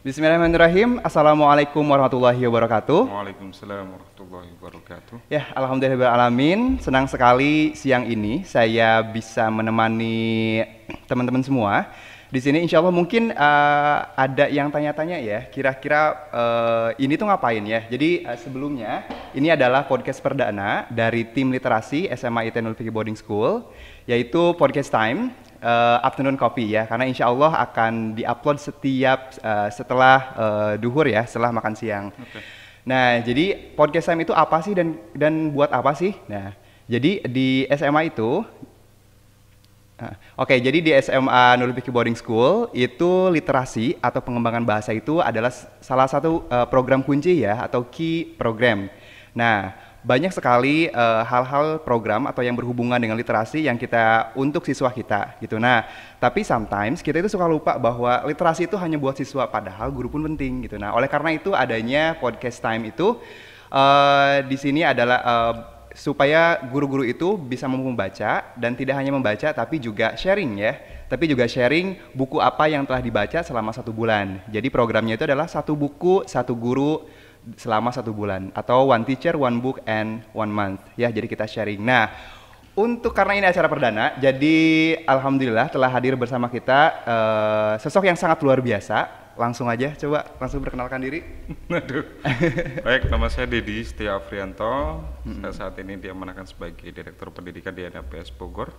Bismillahirrahmanirrahim. Assalamualaikum warahmatullahi wabarakatuh. Waalaikumsalam warahmatullahi wabarakatuh. Ya, alhamdulillahirrahmanirrahim. Senang sekali siang ini saya bisa menemani teman-teman semua. Di sini insya Allah mungkin ada yang tanya-tanya ya, kira-kira ini tuh ngapain ya. Jadi sebelumnya ini adalah podcast perdana dari tim literasi SMA IT Nurul Fikri Boarding School, yaitu podcast time. Afternoon Coffee ya, karena insya Allah akan diupload setiap setelah duhur ya, setelah makan siang. Okay. Nah, jadi podcast time itu apa sih dan buat apa sih? Nah, jadi di SMA itu, jadi di SMA Nurul Fikri Boarding School itu literasi atau pengembangan bahasa itu adalah salah satu program kunci ya, atau key program. Nah, banyak sekali hal-hal program atau yang berhubungan dengan literasi yang kita untuk siswa kita gitu. Nah, tapi sometimes kita itu suka lupa bahwa literasi itu hanya buat siswa, padahal guru pun penting gitu. Nah, oleh karena itu adanya podcast time itu di sini adalah supaya guru-guru itu bisa membaca dan tidak hanya membaca tapi juga sharing ya. Tapi juga sharing buku apa yang telah dibaca selama 1 bulan. Jadi programnya itu adalah 1 buku, 1 guru selama 1 bulan atau one teacher, one book, and 1 month ya. Jadi kita sharing. Nah, karena ini acara perdana, jadi alhamdulillah telah hadir bersama kita sosok yang sangat luar biasa. Langsung aja, coba langsung perkenalkan diri. Aduh. Baik, nama saya Dedi Setia Afrianto. Saya saat ini diamanahkan sebagai Direktur Pendidikan di NAPS Bogor.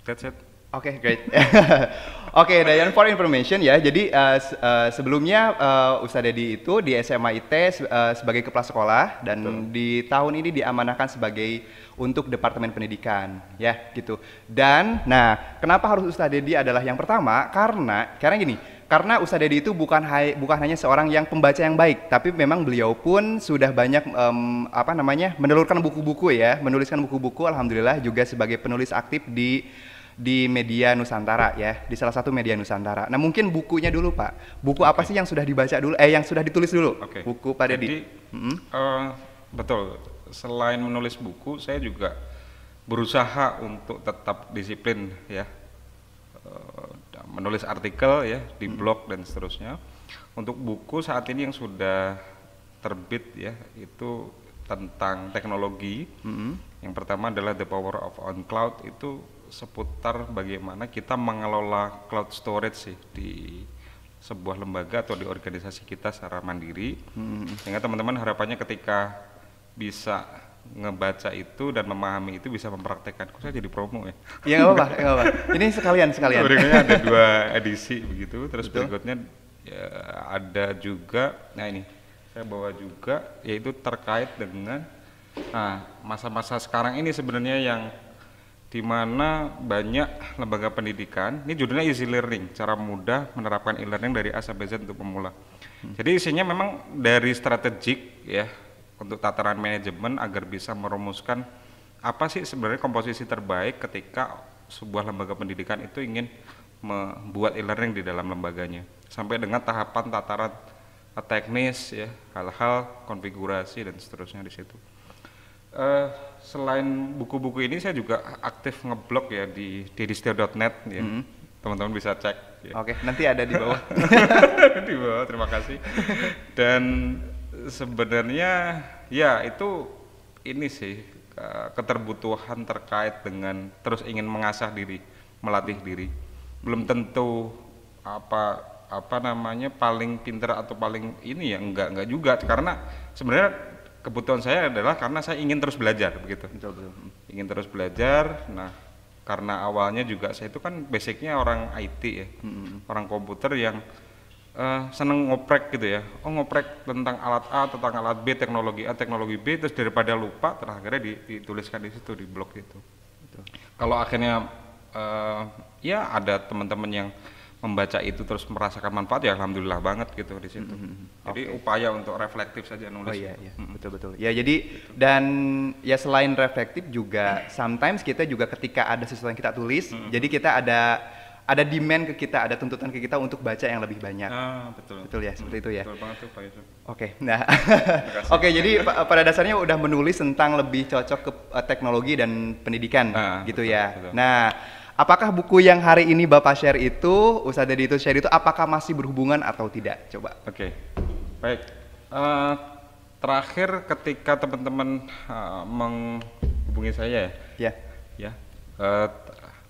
That's it. Oke, great. Oke, dan for information ya, jadi sebelumnya Ustadz Dedi itu di SMA IT sebagai kepala sekolah dan di tahun ini diamanahkan sebagai untuk Departemen Pendidikan ya gitu. Dan nah, kenapa harus Ustadz Dedi adalah yang pertama? Karena Ustadz Dedi itu bukan hanya seorang yang pembaca yang baik, tapi memang beliau pun sudah banyak menelurkan buku-buku ya, menuliskan buku-buku, alhamdulillah juga sebagai penulis aktif di media Nusantara ya, di salah satu media Nusantara. Nah, mungkin bukunya dulu Pak. Buku apa sih yang sudah dibaca dulu? Yang sudah ditulis dulu? Buku Pak Dedi. Betul. Selain menulis buku, saya juga berusaha untuk tetap disiplin ya, menulis artikel ya di blog dan seterusnya. Untuk buku saat ini yang sudah terbit ya, itu tentang teknologi. Yang pertama adalah The Power of On Cloud, itu seputar bagaimana kita mengelola cloud storage sih di sebuah lembaga atau di organisasi kita secara mandiri. Sehingga teman-teman harapannya ketika bisa ngebaca itu dan memahami itu bisa mempraktekkan. Kok saya jadi promo ya? Iya, nggak apa-apa. Ini sekalian. Berikutnya ada 2 edisi begitu. Terus berikutnya ya, ada juga, nah ini saya bawa juga, yaitu terkait dengan masa-masa sekarang ini sebenarnya yang dimana banyak lembaga pendidikan, ini judulnya Easy Learning, cara mudah menerapkan e-learning dari A sampai Z untuk pemula. Jadi isinya memang dari strategik ya, untuk tataran manajemen agar bisa merumuskan apa sih sebenarnya komposisi terbaik ketika sebuah lembaga pendidikan itu ingin membuat e-learning di dalam lembaganya, sampai dengan tahapan tataran teknis ya, hal-hal konfigurasi dan seterusnya di situ. Selain buku-buku ini saya juga aktif ngeblog ya di dedistio.net ya. Teman-teman bisa cek ya. Oke, nanti ada di bawah. Di bawah, terima kasih. Dan sebenarnya ya itu ini sih keterbutuhan terkait dengan terus ingin mengasah diri, melatih diri. Belum tentu paling pintar atau paling ini ya, enggak juga, karena sebenarnya kebutuhan saya adalah karena saya ingin terus belajar begitu. Betul. Ingin terus belajar. Nah, karena awalnya juga saya itu kan basicnya orang IT ya, orang komputer yang seneng ngoprek gitu ya. Ngoprek tentang alat A, tentang alat B, teknologi A, teknologi B, terus daripada lupa, terakhirnya dituliskan di situ di blog itu. Kalau akhirnya ya ada teman-teman yang membaca itu terus merasakan manfaat, ya alhamdulillah banget gitu di situ. Jadi upaya untuk reflektif saja nulis. Iya. Betul. Ya, jadi dan ya selain reflektif juga sometimes kita juga ketika ada sesuatu yang kita tulis, jadi kita ada demand ke kita, ada tuntutan ke kita untuk baca yang lebih banyak. Betul ya, seperti itu ya. Betul banget tuh Pak Yusuf. Oke, nah, jadi pada dasarnya udah menulis tentang lebih cocok ke teknologi dan pendidikan gitu ya. Betul. Nah, apakah buku yang hari ini Bapak share itu, Ustadz Dedi itu share itu, apakah masih berhubungan atau tidak? Coba. Oke, baik. Terakhir ketika teman-teman menghubungi saya Ya. ya,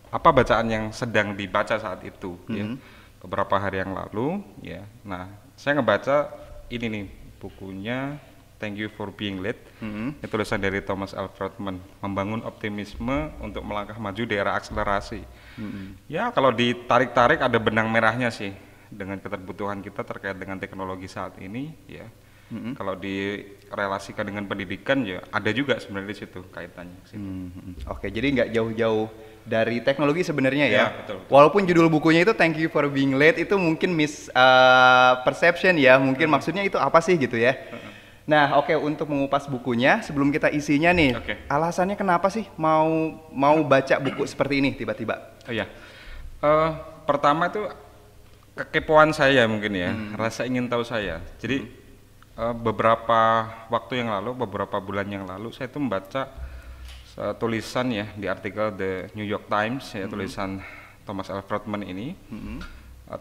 apa bacaan yang sedang dibaca saat itu, ya, beberapa hari yang lalu, ya. Nah, saya ngebaca ini nih bukunya Thank You for Being Late. Ini tulisan dari Thomas Friedman, membangun optimisme untuk melangkah maju di era akselerasi. Ya, kalau ditarik-tarik ada benang merahnya sih dengan keterbutuhan kita terkait dengan teknologi saat ini, ya. Kalau direlasikan dengan pendidikan, ya ada juga sebenarnya di situ kaitannya. Oke, jadi nggak jauh-jauh dari teknologi sebenarnya ya. Ya, betul. Walaupun judul bukunya itu Thank You for Being Late, itu mungkin perception ya, mungkin maksudnya itu apa sih gitu ya. Nah, oke, untuk mengupas bukunya, sebelum kita isinya nih, alasannya kenapa sih mau baca buku seperti ini tiba-tiba? Oh ya, pertama itu kekepoan saya mungkin ya, rasa ingin tahu saya. Jadi beberapa waktu yang lalu, beberapa bulan yang lalu, saya itu membaca tulisan ya di artikel The New York Times ya, tulisan Thomas Friedman ini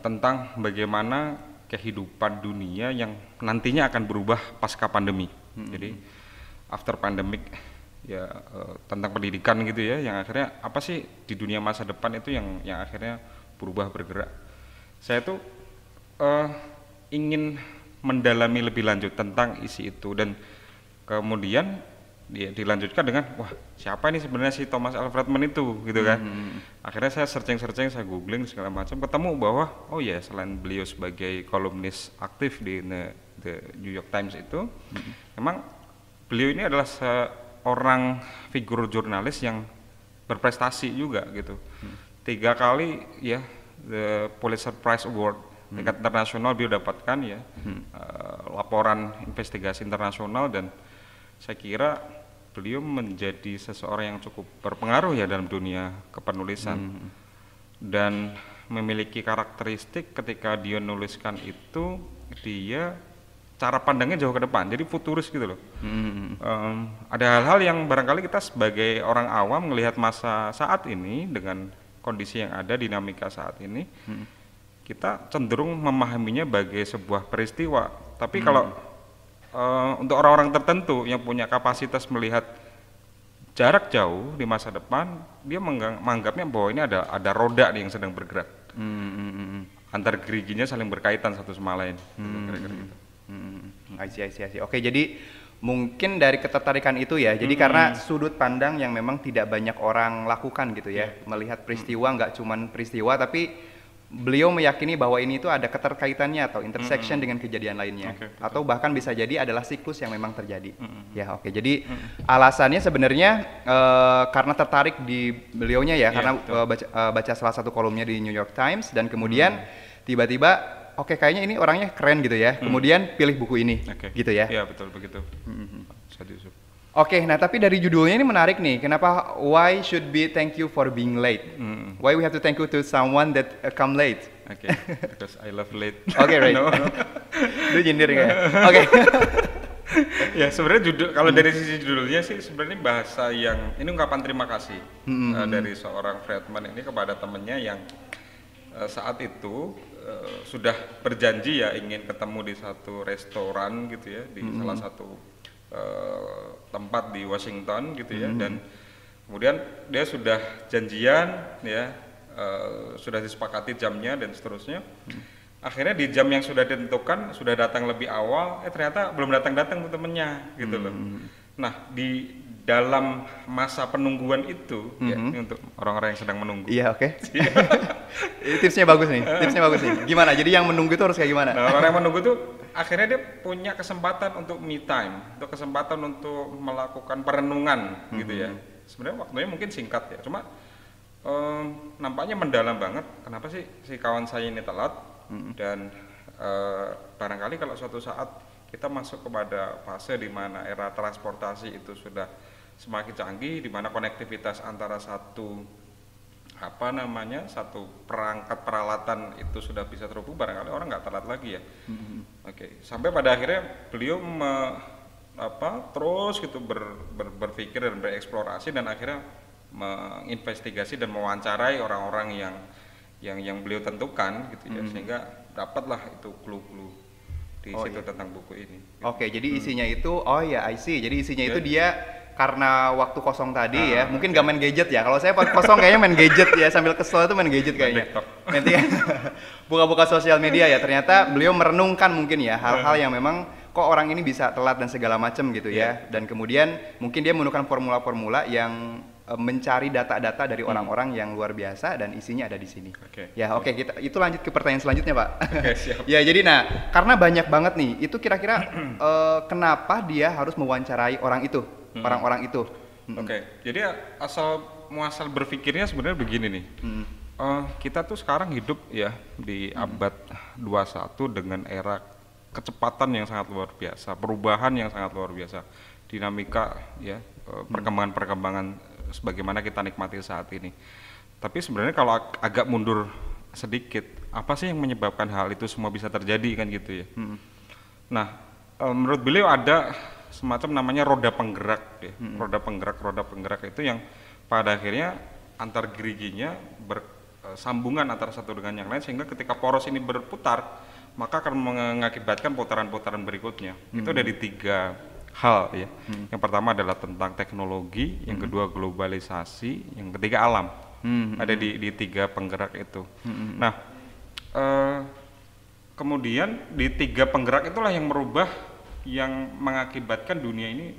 tentang bagaimana kehidupan dunia yang nantinya akan berubah pasca pandemi. Jadi after pandemic ya, tentang pendidikan gitu ya, yang akhirnya apa sih di dunia masa depan itu yang akhirnya berubah, bergerak. Saya tuh ingin mendalami lebih lanjut tentang isi itu, dan kemudian dilanjutkan dengan wah, siapa ini sebenarnya si Thomas Friedman itu gitu kan. Akhirnya saya searching, saya googling segala macam, ketemu bahwa oh ya, selain beliau sebagai kolumnis aktif di The New York Times itu, memang beliau ini adalah seorang figur jurnalis yang berprestasi juga gitu. 3 kali ya the Pulitzer Prize Award tingkat internasional beliau dapatkan ya, laporan investigasi internasional, dan saya kira beliau menjadi seseorang yang cukup berpengaruh ya dalam dunia kepenulisan, dan memiliki karakteristik ketika dia nuliskan itu, dia cara pandangnya jauh ke depan, jadi futuris gitu loh. Ada hal-hal yang barangkali kita sebagai orang awam melihat masa saat ini dengan kondisi yang ada, dinamika saat ini, kita cenderung memahaminya sebagai sebuah peristiwa. Tapi kalau untuk orang-orang tertentu yang punya kapasitas melihat jarak jauh di masa depan, dia menganggapnya bahwa ini ada roda nih yang sedang bergerak. Antar geriginya saling berkaitan satu sama lain. Kira-kira gitu. I see. Oke, jadi mungkin dari ketertarikan itu ya, jadi karena sudut pandang yang memang tidak banyak orang lakukan gitu ya, melihat peristiwa nggak cuman peristiwa, tapi beliau meyakini bahwa ini itu ada keterkaitannya atau intersection dengan kejadian lainnya, atau bahkan bisa jadi adalah siklus yang memang terjadi. Ya, oke. Jadi alasannya sebenarnya karena tertarik di beliaunya ya, karena baca salah satu kolomnya di New York Times, dan kemudian tiba-tiba oke, kayaknya ini orangnya keren gitu ya, kemudian pilih buku ini, gitu ya. Iya, betul begitu. Oke, nah tapi dari judulnya ini menarik nih. Kenapa why should be thank you for being late? Why we have to thank you to someone that come late? Okay, because I love late. Oke, right. No. Lu nyindir nggak ya? Oke. Ya sebenarnya judul, kalau dari sisi judulnya sih sebenarnya bahasa yang ini ungkapan terima kasih dari seorang Friedman ini kepada temannya yang saat itu sudah berjanji ya ingin ketemu di satu restoran gitu ya, di salah satu tempat di Washington gitu ya, dan kemudian dia sudah janjian ya, sudah disepakati jamnya dan seterusnya. Akhirnya di jam yang sudah ditentukan sudah datang lebih awal, ternyata belum datang tuh temennya gitu loh. Nah di dalam masa penungguan itu ya, ini untuk orang-orang yang sedang menunggu. Iya, oke. Tipsnya bagus nih. Gimana? Jadi yang menunggu itu harus kayak gimana? Nah, orang yang menunggu tuh akhirnya dia punya kesempatan untuk me time, untuk kesempatan untuk melakukan perenungan gitu ya. Sebenarnya waktunya mungkin singkat ya, cuma nampaknya mendalam banget. Kenapa sih si kawan saya ini telat? Dan barangkali kalau suatu saat kita masuk kepada fase di mana era transportasi itu sudah semakin canggih, di mana konektivitas antara satu perangkat peralatan itu sudah bisa terhubung, barangkali orang nggak telat lagi ya. Oke, sampai pada akhirnya beliau terus gitu berpikir dan bereksplorasi, dan akhirnya menginvestigasi dan mewawancarai orang-orang yang beliau tentukan gitu ya, sehingga dapatlah itu clue-clue di situ tentang buku ini. Oke, jadi isinya itu, I see. Jadi isinya itu dia karena waktu kosong tadi ya, mungkin gak main gadget ya. Kalau saya waktu kosong kayaknya main gadget ya, sambil kesel itu main gadget kayaknya. Nanti buka-buka sosial media ya. Ternyata beliau merenungkan mungkin ya hal-hal yang memang kok orang ini bisa telat dan segala macam gitu ya. Dan kemudian mungkin dia menemukan formula-formula yang mencari data-data dari orang-orang yang luar biasa dan isinya ada di sini. Kita itu lanjut ke pertanyaan selanjutnya, Pak. Siap. Ya, jadi karena banyak banget nih, itu kira-kira kenapa dia harus mewawancarai orang-orang itu? Jadi asal muasal berpikirnya sebenarnya begini nih. Kita tuh sekarang hidup ya di abad 21 dengan era kecepatan yang sangat luar biasa, perubahan yang sangat luar biasa, dinamika ya, perkembangan-perkembangan sebagaimana kita nikmati saat ini. Tapi sebenarnya kalau agak mundur sedikit, apa sih yang menyebabkan hal itu semua bisa terjadi kan gitu ya? Nah, menurut beliau ada semacam namanya roda penggerak ya. Roda penggerak itu yang pada akhirnya antar geriginya bersambungan antara satu dengan yang lain, sehingga ketika poros ini berputar maka akan mengakibatkan putaran-putaran berikutnya. Itu ada di 3 hal ya. Yang pertama adalah tentang teknologi, yang kedua globalisasi, yang ketiga alam. Ada di 3 penggerak itu. Nah, kemudian di 3 penggerak itulah yang merubah, yang mengakibatkan dunia ini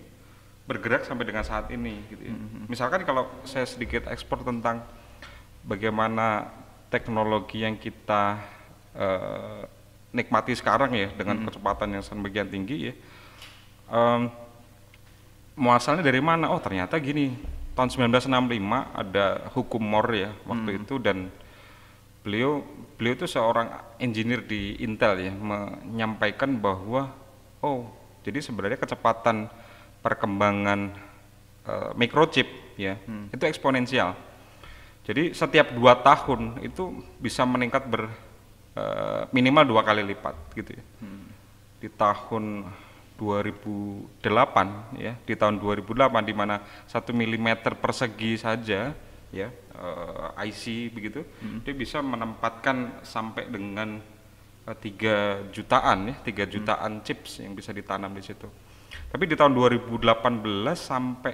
bergerak sampai dengan saat ini gitu ya. Misalkan kalau saya sedikit ekspor tentang bagaimana teknologi yang kita nikmati sekarang ya dengan kecepatan yang sedemikian tinggi ya. Muasalnya dari mana? Oh, ternyata gini. Tahun 1965 ada hukum Moore ya waktu itu, dan beliau itu seorang engineer di Intel ya, menyampaikan bahwa jadi sebenarnya kecepatan perkembangan microchip ya itu eksponensial. Jadi setiap 2 tahun itu bisa meningkat minimal 2 kali lipat gitu ya. Di tahun 2008 ya, di tahun 2008 di mana 1 mm persegi saja ya IC begitu, dia bisa menempatkan sampai dengan 3 jutaan ya, 3 jutaan chips yang bisa ditanam di situ. Tapi di tahun 2018 sampai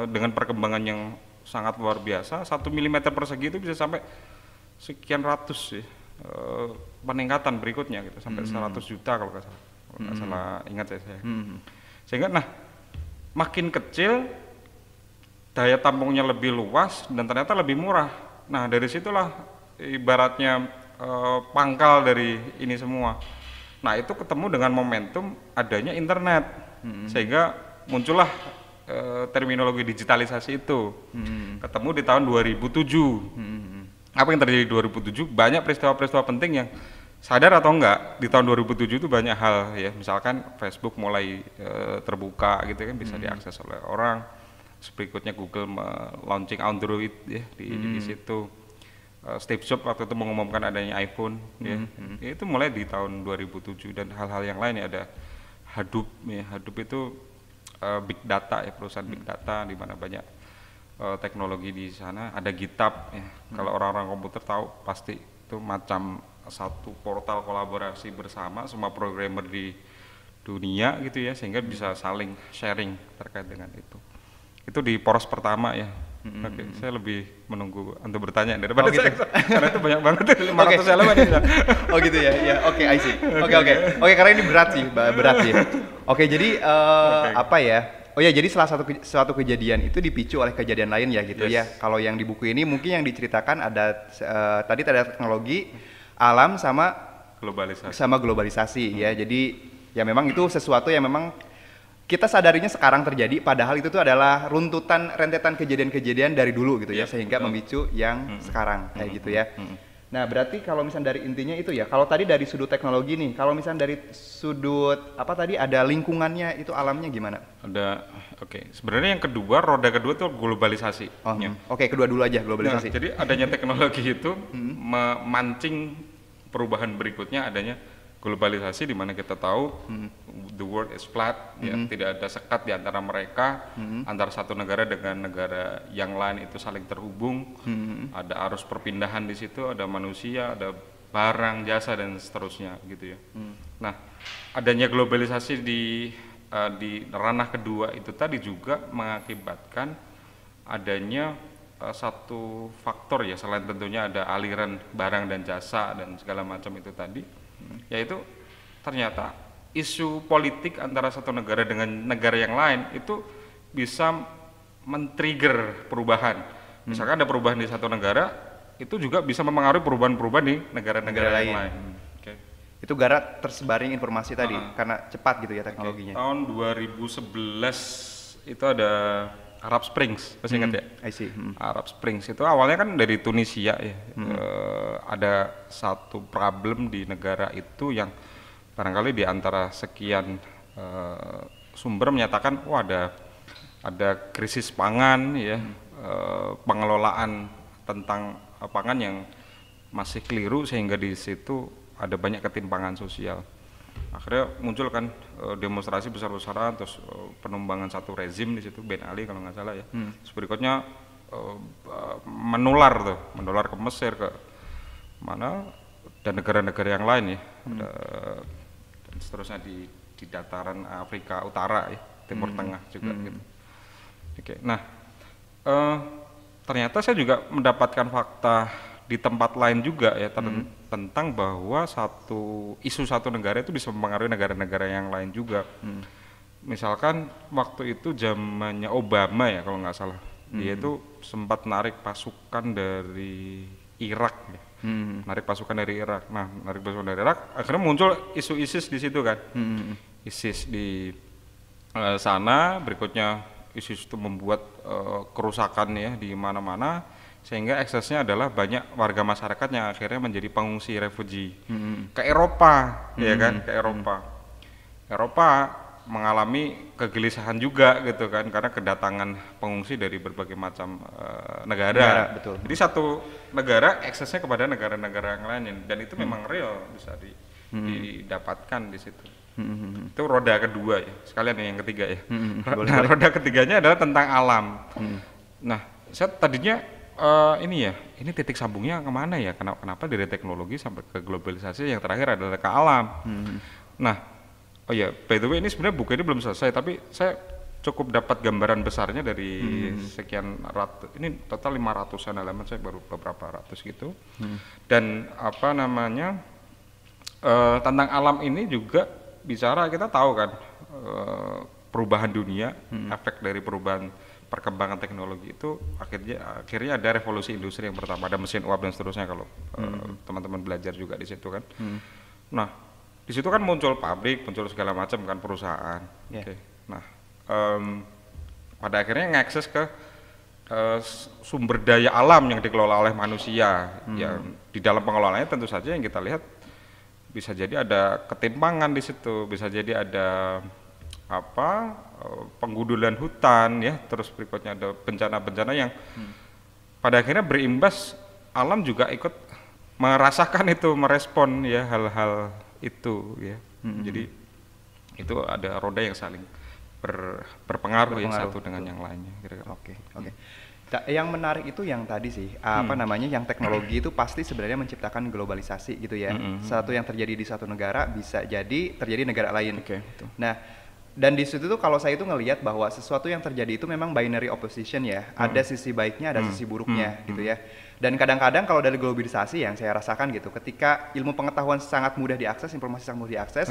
dengan perkembangan yang sangat luar biasa, 1 mm persegi itu bisa sampai sekian ratus ya, peningkatan berikutnya gitu, sampai 100 juta kalau nggak salah ingat saya. Sehingga makin kecil daya tampungnya lebih luas dan ternyata lebih murah. Nah, dari situlah ibaratnya pangkal dari ini semua. Nah, itu ketemu dengan momentum adanya internet, sehingga muncullah terminologi digitalisasi itu. Ketemu di tahun 2007. Apa yang terjadi di 2007? Banyak peristiwa-peristiwa penting yang sadar atau enggak, di tahun 2007 itu banyak hal ya, misalkan Facebook mulai terbuka gitu kan, bisa diakses oleh orang. Berikutnya Google launching Android ya di situ. Steve Jobs waktu itu mengumumkan adanya iPhone ya. Itu mulai di tahun 2007, dan hal-hal yang lain ya, ada Hadoop ya. Hadoop itu big data ya, perusahaan big data di mana banyak teknologi di sana. Ada GitHub ya. Kalau orang-orang komputer tahu pasti itu macam satu portal kolaborasi bersama semua programmer di dunia gitu ya, sehingga bisa saling sharing terkait dengan itu. Itu di poros pertama ya. Oke, saya lebih menunggu untuk bertanya daripada saya, karena itu banyak banget 500 elemen ya. Oh gitu ya. Ya, oke, I see. Oke, karena ini berat sih. Oke, jadi apa ya? Oh ya, jadi suatu kejadian itu dipicu oleh kejadian lain ya gitu ya. Kalau yang di buku ini mungkin yang diceritakan ada tadi ada teknologi, alam sama globalisasi ya. Jadi ya memang itu sesuatu yang memang kita sadarinya sekarang terjadi, padahal itu tuh adalah runtutan rentetan kejadian-kejadian dari dulu gitu ya, sehingga memicu yang sekarang kayak gitu ya. Nah, berarti kalau misalnya dari intinya itu ya, kalau tadi dari sudut teknologi nih, kalau misalnya dari sudut apa tadi, ada lingkungannya itu, alamnya gimana? Sebenarnya yang kedua, roda kedua itu globalisasi. Kedua dulu aja, globalisasi. Nah, jadi adanya teknologi itu memancing perubahan berikutnya, adanya globalisasi di mana kita tahu the world is flat, ya, tidak ada sekat di antara mereka, antara satu negara dengan negara yang lain itu saling terhubung, ada arus perpindahan di situ, ada manusia, ada barang, jasa dan seterusnya gitu ya. Nah, adanya globalisasi di ranah kedua itu tadi juga mengakibatkan adanya satu faktor ya, selain tentunya ada aliran barang dan jasa dan segala macam itu tadi, yaitu ternyata isu politik antara satu negara dengan negara yang lain itu bisa men-trigger perubahan. Misalkan ada perubahan di satu negara, itu juga bisa mempengaruhi perubahan-perubahan di negara-negara yang lain. Itu gara tersebarnya informasi tadi karena cepat gitu ya teknologinya. Tahun 2011 itu ada Arab Springs, masih ingat ya? I see. Arab Springs itu awalnya kan dari Tunisia ya. Ada satu problem di negara itu yang barangkali di antara sekian sumber menyatakan, wah ada krisis pangan ya, pengelolaan tentang pangan yang masih keliru sehingga di situ ada banyak ketimpangan sosial. Akhirnya muncul kan demonstrasi besar-besaran, terus penumbangan satu rezim di situ, Ben Ali kalau nggak salah ya. Terus berikutnya menular ke Mesir, ke mana dan negara-negara yang lain ya, dan seterusnya di dataran Afrika Utara ya, Timur Tengah juga gitu. Oke, nah ternyata saya juga mendapatkan fakta di tempat lain juga ya tentang bahwa isu satu negara itu bisa mempengaruhi negara-negara yang lain juga. Misalkan waktu itu zamannya Obama ya kalau nggak salah, dia itu sempat narik pasukan dari Irak ya. Narik pasukan dari Irak. Nah, narik pasukan dari Irak, akhirnya muncul isu ISIS di situ kan. ISIS di sana, berikutnya ISIS itu membuat kerusakan ya di mana-mana, sehingga eksesnya adalah banyak warga masyarakat yang akhirnya menjadi pengungsi refugee ke Eropa, ya kan, ke Eropa. Eropa mengalami kegelisahan juga gitu kan, karena kedatangan pengungsi dari berbagai macam negara. Betul. Jadi satu negara eksesnya kepada negara-negara yang lain, dan itu memang real bisa didapatkan di situ. Itu roda kedua ya, sekalian yang ketiga ya. Nah, roda ketiganya adalah tentang alam. Nah, saya tadinya ini titik sambungnya kemana ya? Kenapa dari teknologi sampai ke globalisasi, yang terakhir adalah ke alam. Nah, oh ya, by the way ini sebenarnya buku ini belum selesai, tapi saya cukup dapat gambaran besarnya dari sekian ratus, ini total 500-an halaman, saya baru beberapa ratus gitu. Dan apa namanya, tentang alam ini juga bicara, kita tahu kan perubahan dunia, efek dari perubahan perkembangan teknologi itu akhirnya ada revolusi industri yang pertama, ada mesin uap dan seterusnya kalau teman-teman belajar juga di situ kan. Nah, di situ kan muncul pabrik, muncul segala macam kan perusahaan. Nah, pada akhirnya ngakses ke sumber daya alam yang dikelola oleh manusia. Yang di dalam pengelolaannya tentu saja yang kita lihat bisa jadi ada ketimpangan di situ, bisa jadi ada penggundulan hutan ya, terus berikutnya ada bencana-bencana yang pada akhirnya berimbas, alam juga ikut merasakan itu, merespon ya hal-hal itu ya. Jadi itu ada roda yang saling berpengaruh ya, satu dengan yang lainnya kira-kira. Oke. Yang menarik itu yang tadi sih, yang teknologi itu pasti sebenarnya menciptakan globalisasi gitu ya. Satu yang terjadi di satu negara bisa jadi terjadi di negara lain. Nah, dan di situ tuh kalau saya itu ngelihat bahwa sesuatu yang terjadi itu memang binary opposition ya. Ada sisi baiknya, ada sisi buruknya gitu ya. Dan kadang-kadang kalau dari globalisasi yang saya rasakan gitu, ketika ilmu pengetahuan sangat mudah diakses, informasi sangat mudah diakses,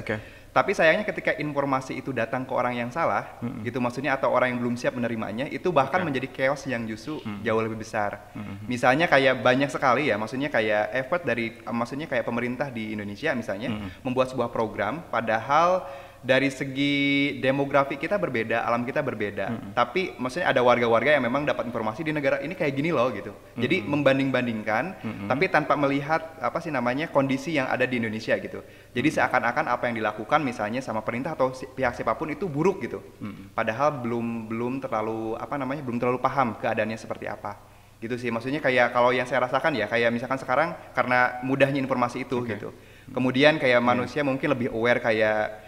tapi sayangnya ketika informasi itu datang ke orang yang salah, gitu maksudnya, atau orang yang belum siap menerimanya, itu bahkan menjadi chaos yang justru jauh lebih besar. Misalnya kayak banyak sekali ya, maksudnya kayak effort dari, maksudnya kayak pemerintah di Indonesia misalnya, membuat sebuah program, padahal dari segi demografi kita berbeda, alam kita berbeda. Tapi maksudnya ada warga-warga yang memang dapat informasi di negara ini kayak gini loh gitu. Jadi membanding-bandingkan, tapi tanpa melihat kondisi yang ada di Indonesia gitu. Jadi seakan-akan apa yang dilakukan misalnya sama pemerintah atau pihak siapapun itu buruk gitu. Padahal belum terlalu paham keadaannya seperti apa. Gitu sih, maksudnya kayak kalau yang saya rasakan ya, kayak misalkan sekarang karena mudahnya informasi itu gitu. Kemudian kayak manusia mungkin lebih aware kayak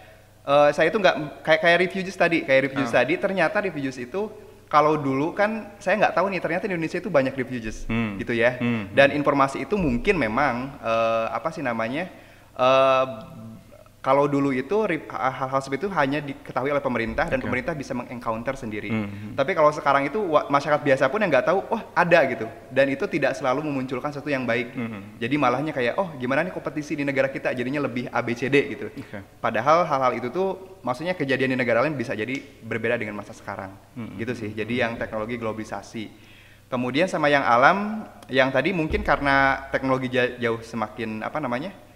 saya itu nggak kayak refugees tadi, ternyata refugees itu kalau dulu kan saya nggak tahu nih ternyata di Indonesia itu banyak refugees gitu ya. Dan informasi itu mungkin memang apa sih namanya kalau dulu itu hal-hal seperti itu hanya diketahui oleh pemerintah dan pemerintah bisa mengencounter sendiri. Tapi kalau sekarang itu masyarakat biasa pun yang nggak tahu, oh ada gitu. Dan itu tidak selalu memunculkan sesuatu yang baik. Jadi malahnya kayak, oh gimana nih kompetisi di negara kita jadinya lebih ABCD gitu. Padahal hal-hal itu tuh maksudnya kejadian di negara lain bisa jadi berbeda dengan masa sekarang. Gitu sih. Jadi yang teknologi globalisasi. Kemudian sama yang alam, yang tadi mungkin karena teknologi jauh semakin apa namanya?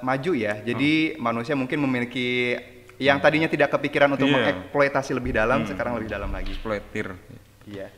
Maju ya, jadi manusia mungkin memiliki yang tadinya tidak kepikiran untuk mengeksploitasi lebih dalam, sekarang lebih dalam lagi. Eksploitir. Iya.